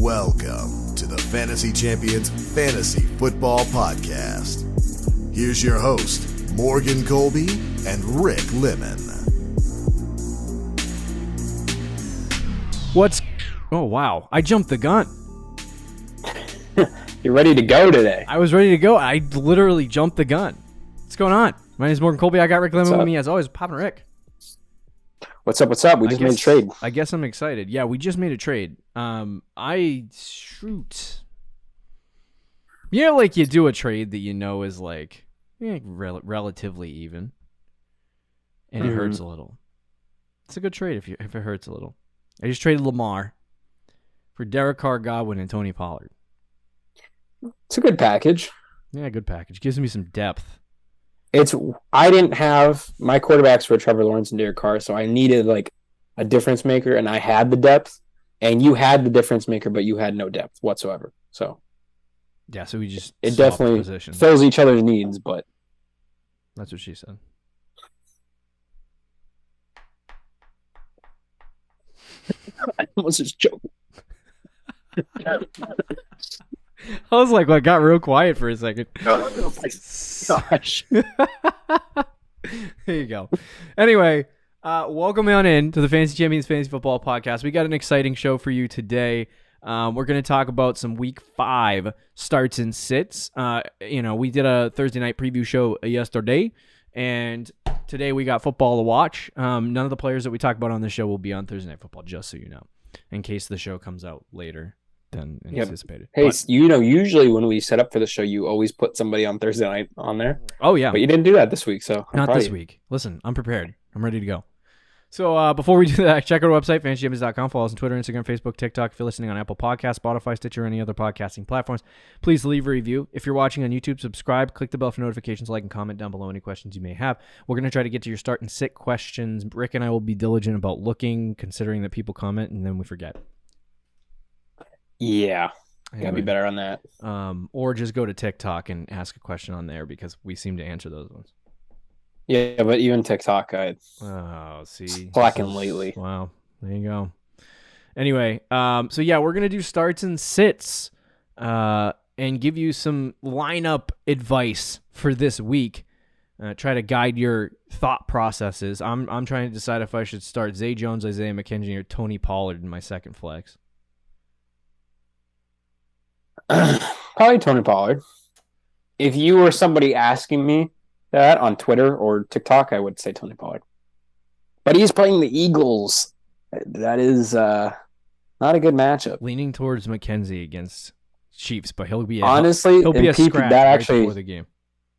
Welcome to the Fantasy Champions Fantasy Football Podcast. Here's your host, Morgan Colby and Rick Lemon. Oh, wow. I jumped the gun. You're ready to go today. I was ready to go. I literally jumped the gun. What's going on? My name is Morgan Colby. I got Rick Lemon with me as always. Poppin' Rick. What's up? We just made a trade. I guess I'm excited. Yeah, we just made a trade. Like you do a trade that you know is like relatively even, and it hurts a little. It's a good trade if it hurts a little. I just traded Lamar for Derek Carr, Godwin, and Tony Pollard. It's a good package. Yeah, good package. Gives me some depth. I didn't have my quarterbacks for Trevor Lawrence and Derek Carr, so I needed like a difference maker, and I had the depth, and you had the difference maker, but you had no depth whatsoever. So yeah, so we just it definitely position. Fills each other's needs, but that's what she said. I almost just choked. I was like, well, I got real quiet for a second. Oh my gosh. There you go. Anyway, welcome on in to the Fantasy Champions Fantasy Football Podcast. We got an exciting show for you today. We're going to talk about some Week 5 starts and sits. We did a Thursday night preview show yesterday, and today we got football to watch. None of the players that we talk about on the show will be on Thursday Night Football, just so you know, in case the show comes out later than anticipated. Hey, usually when we set up for the show, you always put somebody on Thursday night on there. Oh, yeah. But you didn't do that this week, so not this week. Listen, I'm prepared. I'm ready to go. So before we do that, check out our website, fantasychampions.com. Follow us on Twitter, Instagram, Facebook, TikTok. If you're listening on Apple Podcasts, Spotify, Stitcher, or any other podcasting platforms, please leave a review. If you're watching on YouTube, subscribe, click the bell for notifications, like and comment down below any questions you may have. We're going to try to get to your start and sit questions. Rick and I will be diligent about looking, considering that people comment, and then we forget. Yeah. Anyway, gotta be better on that. Or just go to TikTok and ask a question on there because we seem to answer those ones. Yeah, but even TikTok, slacking lately. Wow, there you go. Anyway, so yeah, we're gonna do starts and sits, and give you some lineup advice for this week. Try to guide your thought processes. I'm trying to decide if I should start Zay Jones, Isaiah McKenzie, or Tony Pollard in my second flex. Probably Tony Pollard. If you were somebody asking me that on Twitter or TikTok, I would say Tony Pollard. But he's playing the Eagles. That is not a good matchup. Leaning towards McKenzie against Chiefs, but he'll be a scratch right before the game.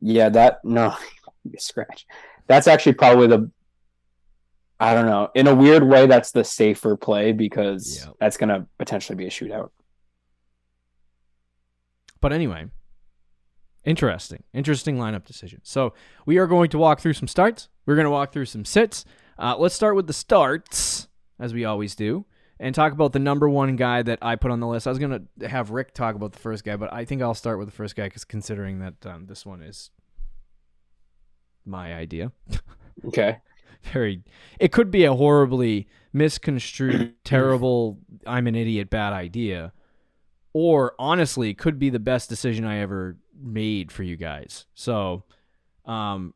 Yeah, he'll be a scratch. That's actually probably I don't know. In a weird way, that's the safer play because that's going to potentially be a shootout. But anyway, interesting lineup decision. So we are going to walk through some starts. We're going to walk through some sits. Let's start with the starts, as we always do, and talk about the number one guy that I put on the list. I was going to have Rick talk about the first guy, but I think I'll start with the first guy because considering that this one is my idea. Okay. It could be a horribly misconstrued, terrible, I'm an idiot, bad idea. Or, honestly, could be the best decision I ever made for you guys. So,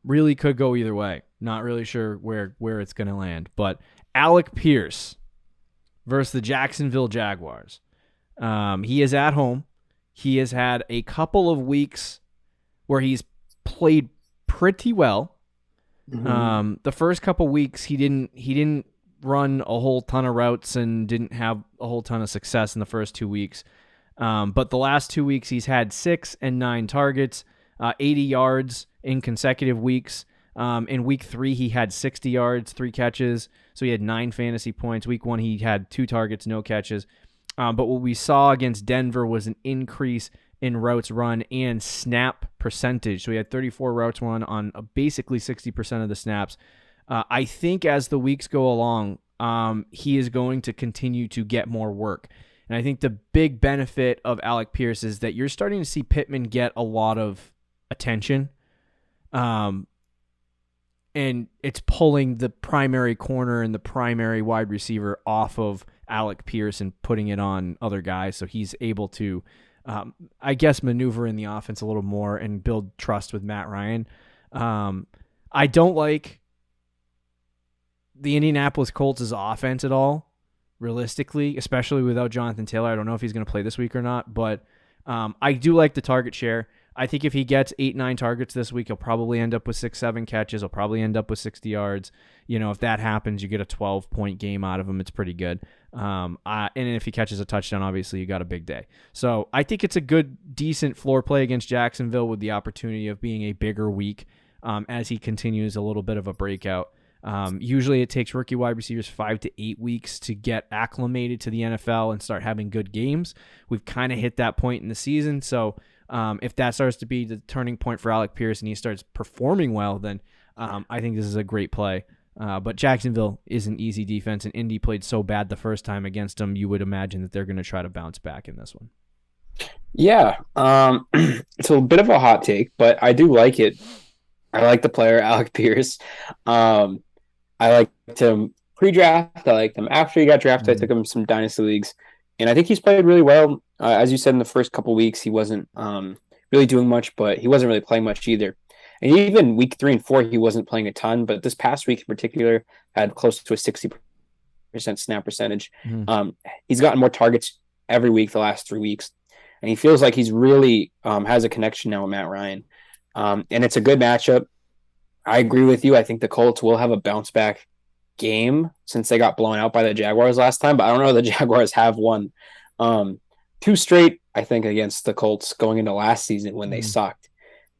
really could go either way. Not really sure where it's going to land. But Alec Pierce versus the Jacksonville Jaguars. He is at home. He has had a couple of weeks where he's played pretty well. Mm-hmm. The first couple weeks, he didn't run a whole ton of routes and didn't have a whole ton of success in the first 2 weeks. But the last 2 weeks, he's had 6 and 9 targets, 80 yards in consecutive weeks. In week 3, he had 60 yards, 3 catches, so he had 9 fantasy points. Week 1, he had 2 targets, no catches. But what we saw against Denver was an increase in routes run and snap percentage. So he had 34 routes run on basically 60% of the snaps. I think as the weeks go along, he is going to continue to get more work. And I think the big benefit of Alec Pierce is that you're starting to see Pittman get a lot of attention. And it's pulling the primary corner and the primary wide receiver off of Alec Pierce and putting it on other guys. So he's able to, I guess, maneuver in the offense a little more and build trust with Matt Ryan. I don't like the Indianapolis Colts' offense at all, realistically, especially without Jonathan Taylor. I don't know if he's going to play this week or not, but I do like the target share. I think if he gets 8-9 targets this week, he'll probably end up with 6-7 catches. He'll probably end up with 60 yards. If that happens, you get a 12-point game out of him. It's pretty good. And if he catches a touchdown, obviously you got a big day. So I think it's a good, decent floor play against Jacksonville with the opportunity of being a bigger week as he continues a little bit of a breakout. Usually it takes rookie wide receivers 5 to 8 weeks to get acclimated to the NFL and start having good games. We've kind of hit that point in the season. So if that starts to be the turning point for Alec Pierce and he starts performing well, then I think this is a great play. But Jacksonville is an easy defense, and Indy played so bad the first time against them, you would imagine that they're going to try to bounce back in this one. Yeah, it's a bit of a hot take, but I do like it. I like the player, Alec Pierce. I liked him pre-draft. I liked him after he got drafted. I took him some dynasty leagues, and I think he's played really well. As you said, in the first couple weeks, he wasn't really doing much, but he wasn't really playing much either. And even week 3 and 4, he wasn't playing a ton, but this past week in particular had close to a 60% snap percentage. He's gotten more targets every week the last 3 weeks, and he feels like he's really has a connection now with Matt Ryan. And it's a good matchup. I agree with you. I think the Colts will have a bounce back game since they got blown out by the Jaguars last time, but I don't know if the Jaguars have won 2 straight, I think, against the Colts going into last season when they sucked.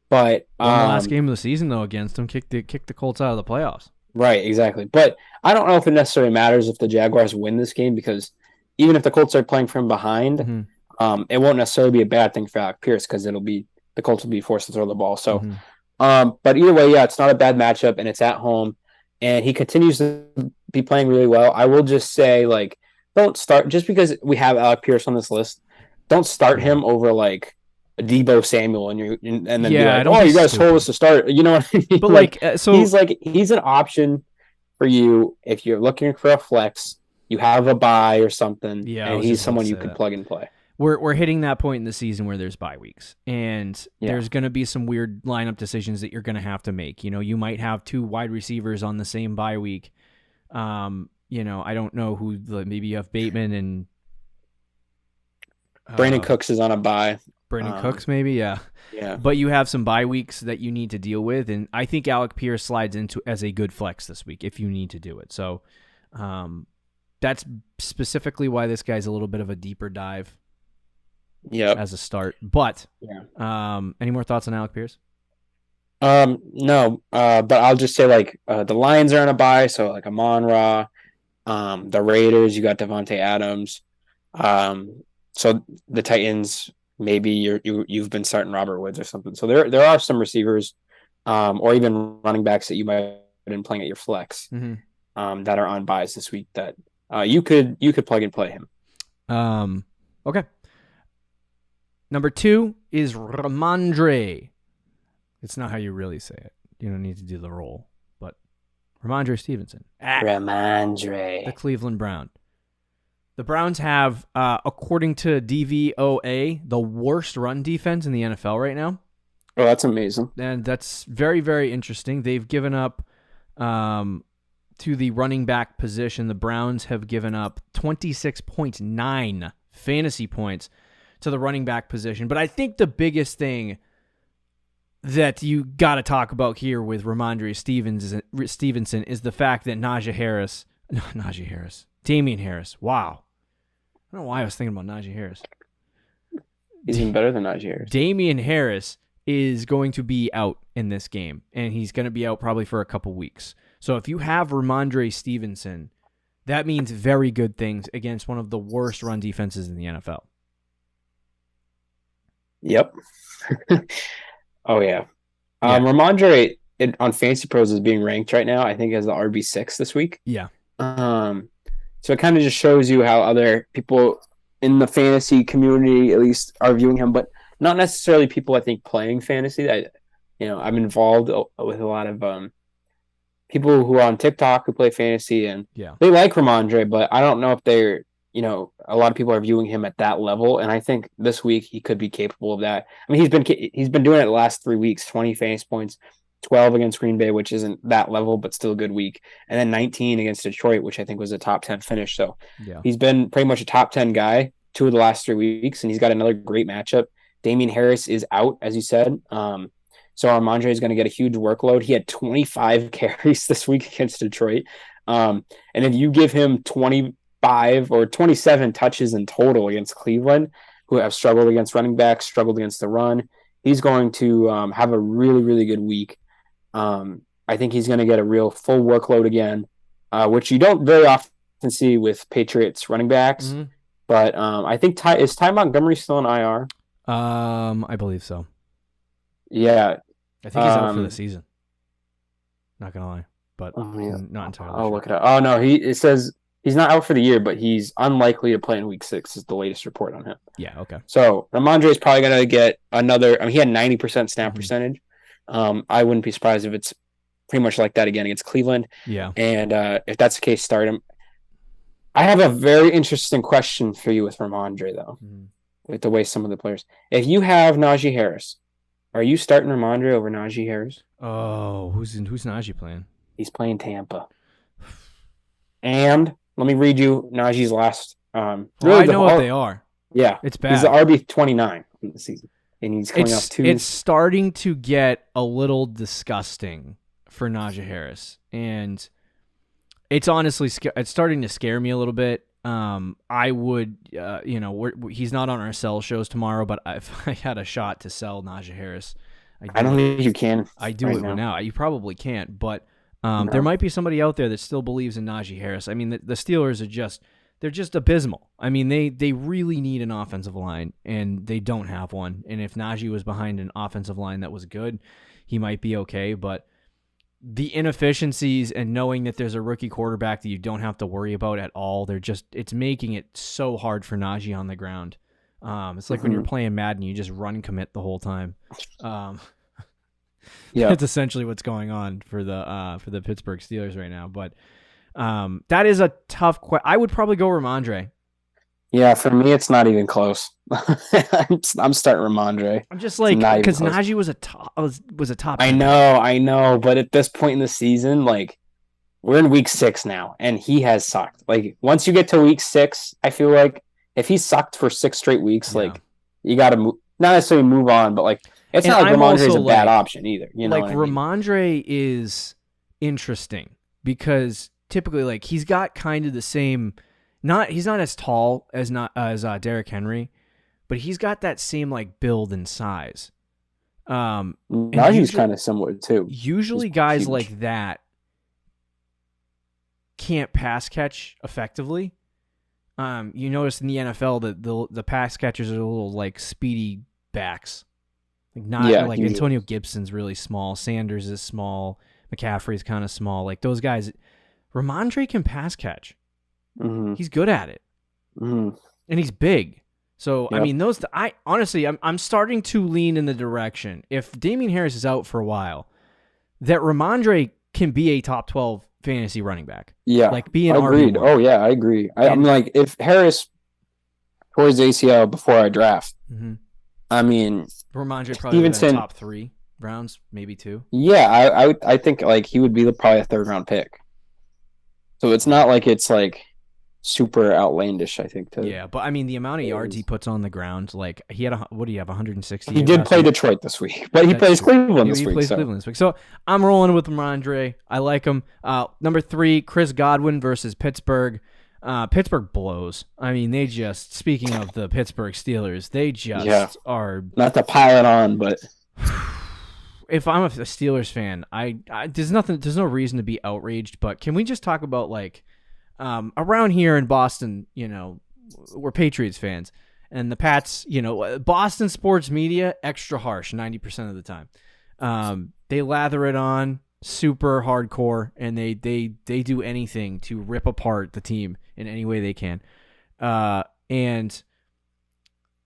But the last game of the season, though, against them, kicked the Colts out of the playoffs. Right, exactly. But I don't know if it necessarily matters if the Jaguars win this game, because even if the Colts are playing from behind, it won't necessarily be a bad thing for Alec Pierce because the Colts will be forced to throw the ball. So, but either way, yeah, it's not a bad matchup, and it's at home, and he continues to be playing really well. I will just say, don't start just because we have Alec Pierce on this list. Don't start him over Deebo Samuel and then be like, oh, you guys told us to start. You know what I mean? But so he's an option for you if you're looking for a flex. You have a bye or something, and he's someone you could plug and play. We're hitting that point in the season where there's bye weeks, and there's going to be some weird lineup decisions that you're going to have to make. You might have 2 wide receivers on the same bye week. I don't know who. Maybe you have Bateman and Brandon Cooks is on a bye. Brandon Cooks, maybe, yeah. But you have some bye weeks that you need to deal with, and I think Alec Pierce slides into as a good flex this week if you need to do it. So that's specifically why this guy's a little bit of a deeper dive as a start. But any more thoughts on Alec Pierce? No, but I'll just say the Lions are on a bye, so Amon-Ra, the Raiders, you got Devontae Adams. So the Titans, maybe you've been starting Robert Woods or something. So there are some receivers, or even running backs that you might have been playing at your flex, that are on buys this week that you could plug and play him. Okay. Number 2 is Ramondre. It's not how you really say it. You don't need to do the roll, but Ramondre Stevenson. Ramondre. The Cleveland Brown. The Browns have, according to DVOA, the worst run defense in the NFL right now. Oh, that's amazing. And that's very, very interesting. They've given up to the running back position. The Browns have given up 26.9 fantasy points to the running back position. But I think the biggest thing that you got to talk about here with Ramondre Stevenson is the fact that Damien Harris. Wow. I don't know why I was thinking about Naja Harris. He's even better than Naja Harris. Damien Harris is going to be out in this game, and he's going to be out probably for a couple weeks. So if you have Ramondre Stevenson, that means very good things against one of the worst run defenses in the NFL. Yep. Oh, yeah. Ramondre on Fantasy Pros is being ranked right now, I think, as the RB6 this week. Yeah. So it kind of just shows you how other people in the fantasy community, at least, are viewing him, but not necessarily people, I think, playing fantasy. I'm involved with a lot of people who are on TikTok who play fantasy, and they like Ramondre, but I don't know if they're a lot of people are viewing him at that level, and I think this week he could be capable of that. I mean, he's been doing it the last 3 weeks, 20 fantasy points, 12 against Green Bay, which isn't that level, but still a good week, and then 19 against Detroit, which I think was a top 10 finish. So he's been pretty much a top 10 guy 2 of the last 3 weeks, and he's got another great matchup. Damien Harris is out, as you said. So Ramondre is going to get a huge workload. He had 25 carries this week against Detroit. And if you give him 25 or 27 touches in total against Cleveland, who have struggled against running backs, struggled against the run, he's going to have a really, really good week. I think he's going to get a real full workload again, which you don't very often see with Patriots running backs. Mm-hmm. But I think is Ty Montgomery still in IR? I believe so. Yeah. I think he's out for the season. Not going to lie. But not entirely sure. Look it up. Oh, no. It says he's not out for the year, but he's unlikely to play in week 6 is the latest report on him. Yeah, okay. So Ramondre is probably going to get another. I mean, he had 90% snap percentage. I wouldn't be surprised if it's pretty much like that again against Cleveland. Yeah. And if that's the case, start him. I have a very interesting question for you with Ramondre, though, with the way some of the players. If you have Naja Harris, are you starting Ramondre over Naja Harris? Oh, who's Najee playing? He's playing Tampa. And let me read you Najee's last. I know what they are. Yeah. It's bad. He's the RB29 in the season. And he's coming off 2. It's starting to get a little disgusting for Naja Harris. And it's honestly it's starting to scare me a little bit. I would, he's not on our sell shows tomorrow, but if I had a shot to sell Naja Harris, I don't think you can. I do it now. You probably can't, but there might be somebody out there that still believes in Naja Harris. I mean, the Steelers are they're just abysmal. I mean, they really need an offensive line, and they don't have one. And if Najee was behind an offensive line that was good, he might be okay, but the inefficiencies and knowing that there's a rookie quarterback that you don't have to worry about at all, it's making it so hard for Najee on the ground. It's like when you're playing Madden, you just run commit the whole time. That's essentially what's going on for the Pittsburgh Steelers right now. But that is a tough question. I would probably go Ramondre. Yeah, for me, it's not even close. I'm starting Ramondre. I'm just like, because Najee was a top. I know, but at this point in the season, like, we're in week 6 now, and he has sucked. Like, once you get to week 6, I feel like if he sucked for 6 straight weeks, like, you got to not necessarily move on, but like, it's not like Ramondre is a bad option either. You know, like Ramondre is interesting because typically, like, he's got kind of the same. He's not as tall as Derrick Henry, but he's got that same like build and size. Najee's kind of similar too. Usually, guys like that can't pass catch effectively. You notice in the NFL that the pass catchers are a little like speedy backs. Like Antonio Gibson's really small. Sanders is small. McCaffrey's kind of small. Like those guys, Ramondre can pass catch. Mm-hmm. He's good at it, and he's big. So I mean, I'm starting to lean in the direction. If Damien Harris is out for a while, that Ramondre can be a top 12 fantasy running back. Yeah, like be an agreed. RB1. Oh yeah, I agree. I'm like, if Harris towards ACL before I draft, I mean, Ramondre probably in top 3 rounds, maybe 2. Yeah, I think like he would be probably a 3rd round pick. So it's not like it's like super outlandish, I think. But I mean, the amount of yards he puts on the ground, like he had, what do you have, 160? He did play Detroit this week, but he plays Cleveland this week. He plays Cleveland this week. So I'm rolling with Ramondre. I like him. Number 3, Chris Godwin versus Pittsburgh. Pittsburgh blows. I mean, they just, speaking of the Pittsburgh Steelers, they just are. Not to pile it on, but. If I'm a Steelers fan, there's no reason to be outraged, but can we just talk about like around here in Boston, we're Patriots fans, and the Pats, Boston sports media, extra harsh 90% of the time. They lather it on super hardcore, and they do anything to rip apart the team in any way they can. And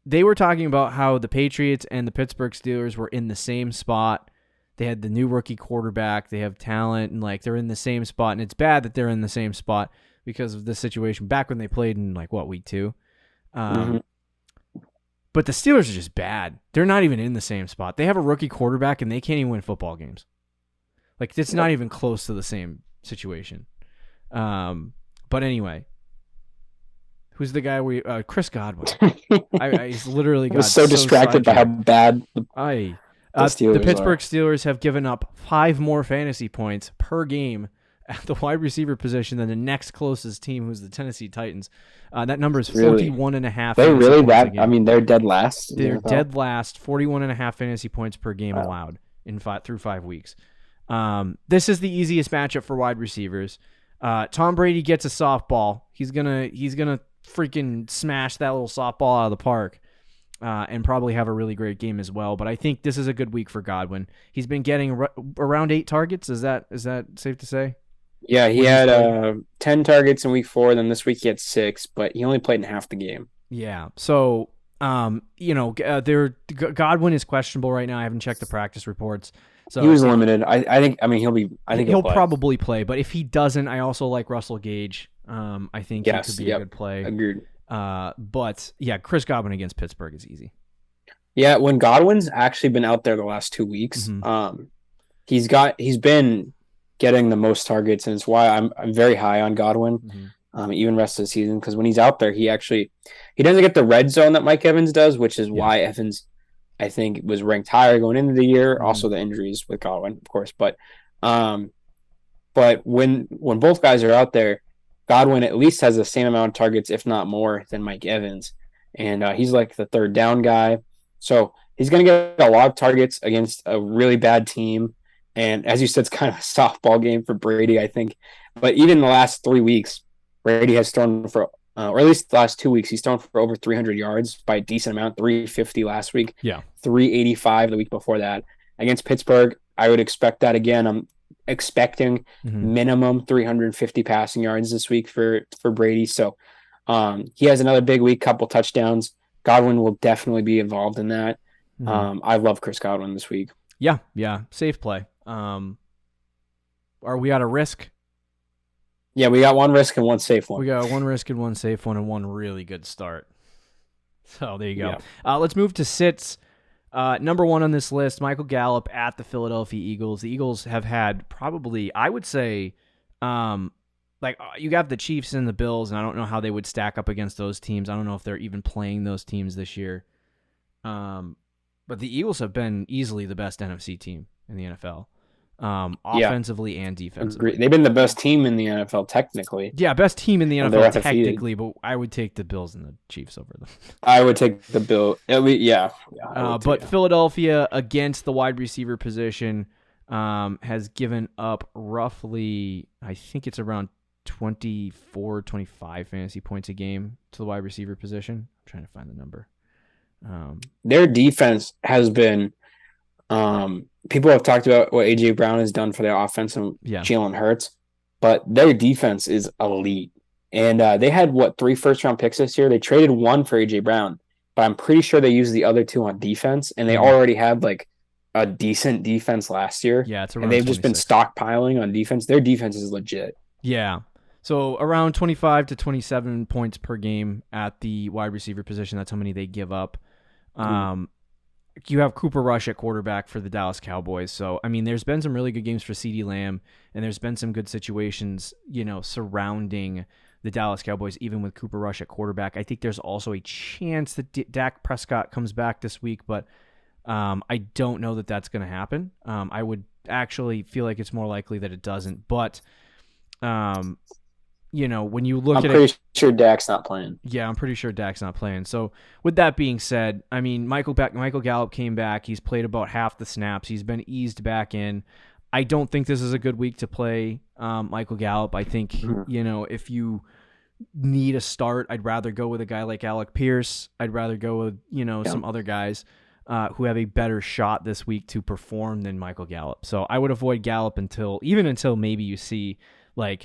they were talking about how the Patriots and the Pittsburgh Steelers were in the same spot. They had the new rookie quarterback. They have talent, and like they're in the same spot. And it's bad that they're in the same spot, because of the situation back when they played in week 2. Mhm. But the Steelers are just bad. They're not even in the same spot. They have a rookie quarterback and they can't even win football games. It's not even close to the same situation. But anyway, who's the guy Chris Godwin. I literally got was so distracted by how bad the Steelers Pittsburgh are. Steelers have given up 5 more fantasy points per game at the wide receiver position than the next closest team, who's the Tennessee Titans. That number is 41.5. They're really that. I mean, they're dead last. They're dead last. 41.5 fantasy points per game allowed through 5 weeks. This is the easiest matchup for wide receivers. Tom Brady gets a softball. He's gonna freaking smash that little softball out of the park, and probably have a really great game as well. But I think this is a good week for Godwin. He's been getting around 8 targets. Is that safe to say? Yeah, he had 10 targets in week 4. Then this week he had 6, but he only played in half the game. Yeah. So, Godwin is questionable right now. I haven't checked the practice reports. So he was limited. I think he'll probably play. But if he doesn't, I also like Russell Gage. I think he could be a good play. Agreed. But yeah, Chris Godwin against Pittsburgh is easy. Yeah, when Godwin's actually been out there the last 2 weeks, he's been getting the most targets, and it's why I'm very high on Godwin, even rest of the season, because when he's out there, he doesn't get the red zone that Mike Evans does, which is why Evans, I think, was ranked higher going into the year. Also, the injuries with Godwin, of course, but when both guys are out there, Godwin at least has the same amount of targets, if not more, than Mike Evans, and he's like the third down guy, so he's going to get a lot of targets against a really bad team. And as you said, it's kind of a softball game for Brady, I think. But even the last 3 weeks, Brady has thrown for, or at least the last 2 weeks, he's thrown for over 300 yards by a decent amount. 350 last week. Yeah. 385 the week before that. Against Pittsburgh, I would expect that again. I'm expecting minimum 350 passing yards this week for Brady. So he has another big week, couple touchdowns. Godwin will definitely be involved in that. I love Chris Godwin this week. Yeah. Safe play. Are we at a risk? Yeah, we got one risk and one safe one. We got one risk and one safe one and one really good start. So there you go. Yeah. Let's move to sits. Number 1 on this list, Michael Gallup at the Philadelphia Eagles. The Eagles have had probably, I would say, you got the Chiefs and the Bills, and I don't know how they would stack up against those teams. I don't know if they're even playing those teams this year. But the Eagles have been easily the best NFC team in the NFL. Offensively and defensively. They've been the best team in the NFL technically. Yeah, best team in the NFL technically, but I would take the Bills and the Chiefs over them. I would take the Bills. But Philadelphia against the wide receiver position has given up roughly, I think it's around 24, 25 fantasy points a game to the wide receiver position. I'm trying to find the number. Their defense has been people have talked about what A.J. Brown has done for their offense and Jalen Hurts, but their defense is elite. And they had, 3 first-round picks this year? They traded 1 for A.J. Brown, but I'm pretty sure they used the other 2 on defense, and they already had, a decent defense last year. Yeah, it's around and they've 26. Just been stockpiling on defense. Their defense is legit. Yeah. So around 25 to 27 points per game at the wide receiver position. That's how many they give up. You have Cooper Rush at quarterback for the Dallas Cowboys. So, I mean, there's been some really good games for CeeDee Lamb, and there's been some good situations, surrounding the Dallas Cowboys, even with Cooper Rush at quarterback. I think there's also a chance that Dak Prescott comes back this week, but I don't know that that's going to happen. I would actually feel like it's more likely that it doesn't, but when you look at it... I'm pretty sure Dak's not playing. Yeah, I'm pretty sure Dak's not playing. So with that being said, I mean, Michael Gallup came back. He's played about half the snaps. He's been eased back in. I don't think this is a good week to play Michael Gallup. I think, if you need a start, I'd rather go with a guy like Alec Pierce. I'd rather go with, some other guys who have a better shot this week to perform than Michael Gallup. So I would avoid Gallup until maybe you see a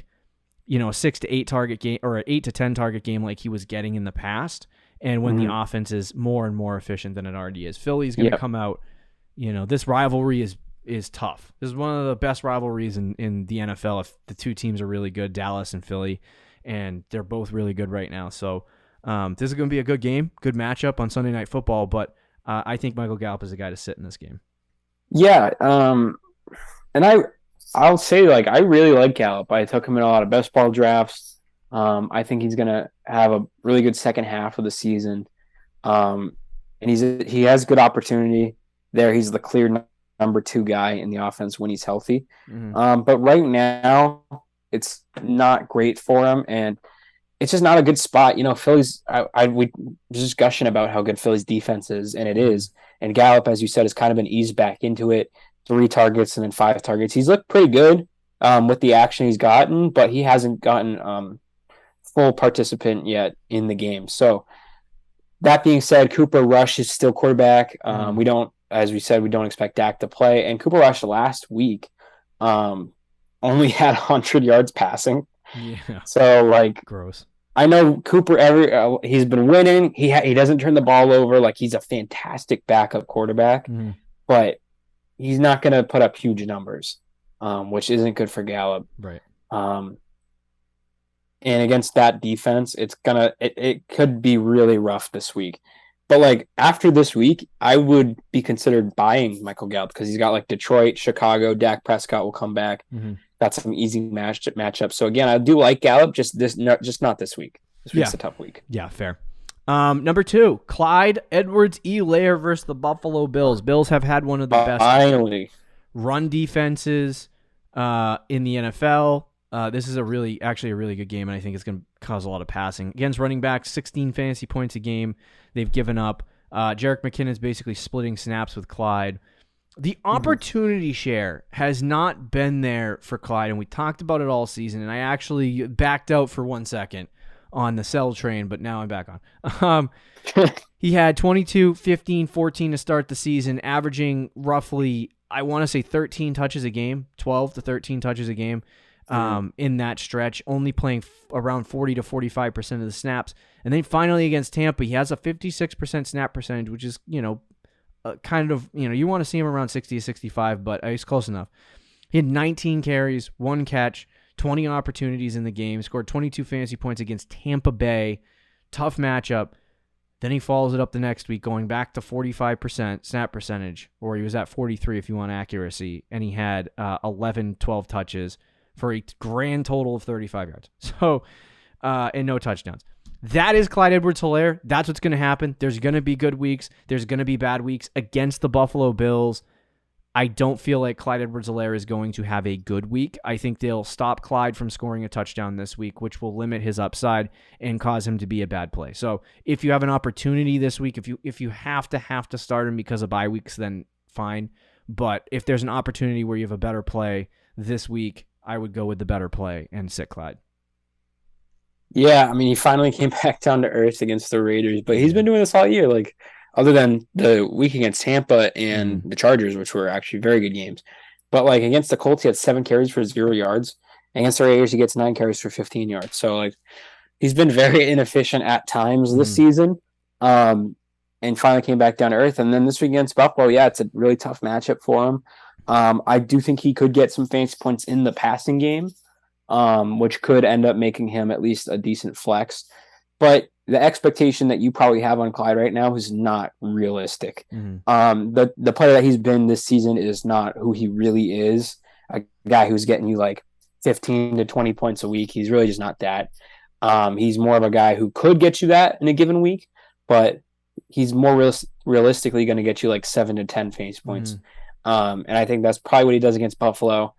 6 to 8 target game or an 8 to 10 target game like he was getting in the past. And when the offense is more and more efficient than it already is, Philly's going to come out, this rivalry is tough. This is one of the best rivalries in the NFL if the two teams are really good, Dallas and Philly. and they're both really good right now. So this is going to be a good game, good matchup on Sunday Night Football, but I think Michael Gallup is the guy to sit in this game. Yeah, and I'll say, like, I really like Gallup. I took him in a lot of best ball drafts. I think he's going to have a really good second half of the season. And he has good opportunity there. He's the clear number 2 guy in the offense when he's healthy. But right now, it's not great for him, and it's just not a good spot. Philly's. We were just gushing about how good Philly's defense is, and it is. And Gallup, as you said, has kind of been eased back into it. 3 targets and then 5 targets. He's looked pretty good with the action he's gotten, but he hasn't gotten full participant yet in the game. So that being said, Cooper Rush is still quarterback. We don't, as we said, we don't expect Dak to play. And Cooper Rush last week only had 100 yards passing. Yeah. So, like, gross. I know Cooper. He's been winning. He doesn't turn the ball over. Like, he's a fantastic backup quarterback, but he's not going to put up huge numbers, which isn't good for Gallup. Right. And against that defense, it could be really rough this week. But, like, after this week, I would be considered buying Michael Gallup because he's got, like, Detroit, Chicago, Dak Prescott will come back. Got some easy matchups. So again, I do like Gallup, just not this week. This week's a tough week. Yeah, fair. Number 2, Clyde Edwards-Helaire versus the Buffalo Bills. Bills have had one of the best run defenses in the NFL. This is actually a really good game, and I think it's going to cause a lot of passing. Against running backs, 16 fantasy points a game they've given up. Jerick McKinnon's basically splitting snaps with Clyde. The opportunity share has not been there for Clyde, and we talked about it all season, and I actually backed out for 1 second on the sell train, but now I'm back on. He had 22, 15, 14 to start the season, averaging roughly, I want to say 13 touches a game, 12 to 13 touches a game in that stretch, only playing around 40 to 45% of the snaps. And then finally against Tampa, he has a 56% snap percentage, which is, kind of, you want to see him around 60 to 65, but he's close enough. He had 19 carries, 1 catch, 20 opportunities in the game, scored 22 fantasy points against Tampa Bay. Tough matchup. Then he follows it up the next week, going back to 45% snap percentage, or he was at 43 if you want accuracy, and he had 11, 12 touches for a grand total of 35 yards. So, and no touchdowns. That is Clyde Edwards-Helaire. That's what's going to happen. There's going to be good weeks. There's going to be bad weeks against the Buffalo Bills. I don't feel like Clyde Edwards-Helaire is going to have a good week. I think they'll stop Clyde from scoring a touchdown this week, which will limit his upside and cause him to be a bad play. So if you have an opportunity this week, if you have to start him because of bye weeks, then fine. But if there's an opportunity where you have a better play this week, I would go with the better play and sit Clyde. Yeah, I mean, he finally came back down to earth against the Raiders, but he's been doing this all year. Like, other than the week against Tampa and the Chargers, which were actually very good games. But, like, against the Colts, he had 7 carries for 0 yards. Against the Raiders, he gets 9 carries for 15 yards. So, like, he's been very inefficient at times this season, and finally came back down to earth. And then this week against Buffalo, yeah, it's a really tough matchup for him. I do think he could get some fantasy points in the passing game, which could end up making him at least a decent flex. But the expectation that you probably have on Clyde right now is not realistic. The player that he's been this season is not who he really is. A guy who's getting you like 15 to 20 points a week. He's really just not that. He's more of a guy who could get you that in a given week, but he's more realistically going to get you like 7 to 10 fantasy points. And I think that's probably what he does against Buffalo,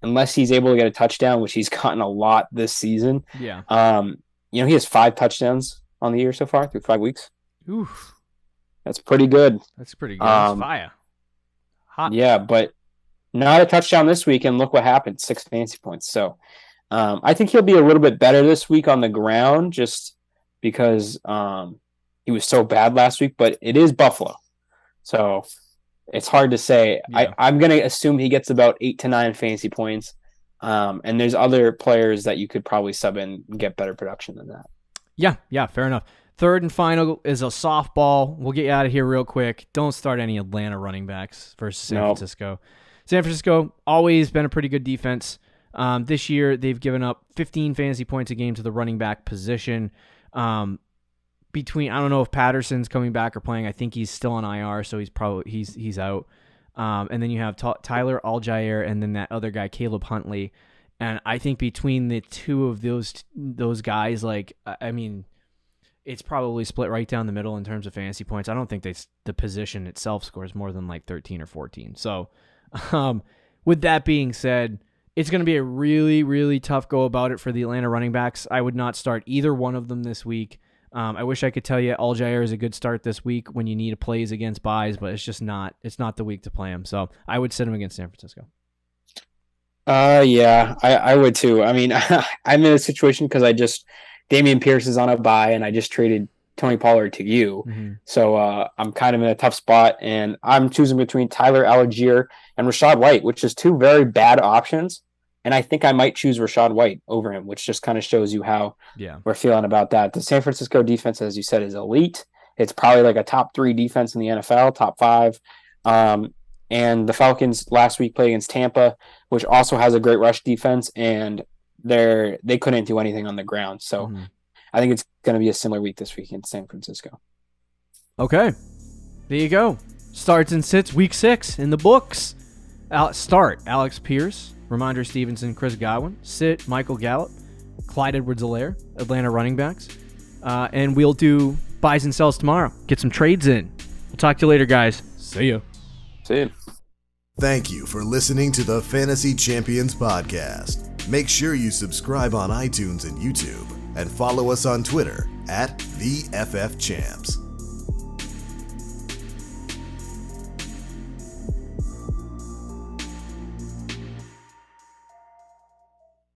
unless he's able to get a touchdown, which he's gotten a lot this season. Yeah. He has 5 touchdowns on the year so far through 5 weeks. Oof. That's pretty good. That's pretty good. That's fire. Hot. Yeah, but not a touchdown this week, and look what happened, 6 fantasy points. So I think he'll be a little bit better this week on the ground just because he was so bad last week, but it is Buffalo. So it's hard to say. Yeah. I'm going to assume he gets about 8 to 9 fantasy points. And there's other players that you could probably sub in and get better production than that. Yeah, fair enough. Third and final is a softball. We'll get you out of here real quick. Don't start any Atlanta running backs versus San Francisco. San Francisco, always been a pretty good defense. This year, they've given up 15 fantasy points a game to the running back position. I don't know if Patterson's coming back or playing. I think he's still on IR, so he's out. And then you have Tyler Algier and then that other guy, Caleb Huntley. And I think between the two of those guys, it's probably split right down the middle in terms of fantasy points. I don't think the position itself scores more than like 13 or 14. So with that being said, it's going to be a really, really tough go about it for the Atlanta running backs. I would not start either one of them this week. I wish I could tell you Algier is a good start this week when you need plays against buys, but it's just not. It's not the week to play him. So I would sit him against San Francisco. Yeah, I would too. I mean, I'm in a situation because Damien Pierce is on a bye, and I just traded Tony Pollard to you. Mm-hmm. So I'm kind of in a tough spot, and I'm choosing between Tyler Algier and Rachaad White, which is two very bad options. And I think I might choose Rachaad White over him, which just kind of shows you how we're feeling about that. The San Francisco defense, as you said, is elite. It's probably like a top 3 defense in the NFL, top 5. And the Falcons last week played against Tampa, which also has a great rush defense, and they couldn't do anything on the ground. So I think it's going to be a similar week this week in San Francisco. Okay. There you go. Starts and sits week 6 in the books. Start Alec Pierce, Ramondre Stevenson, Chris Godwin. Sit Michael Gallup, Clyde Edwards-Helaire, Atlanta running backs. And we'll do buys and sells tomorrow. Get some trades in. We'll talk to you later, guys. See ya. See you. Thank you for listening to the Fantasy Champions Podcast. Make sure you subscribe on iTunes and YouTube and follow us on Twitter @TheFFChamps.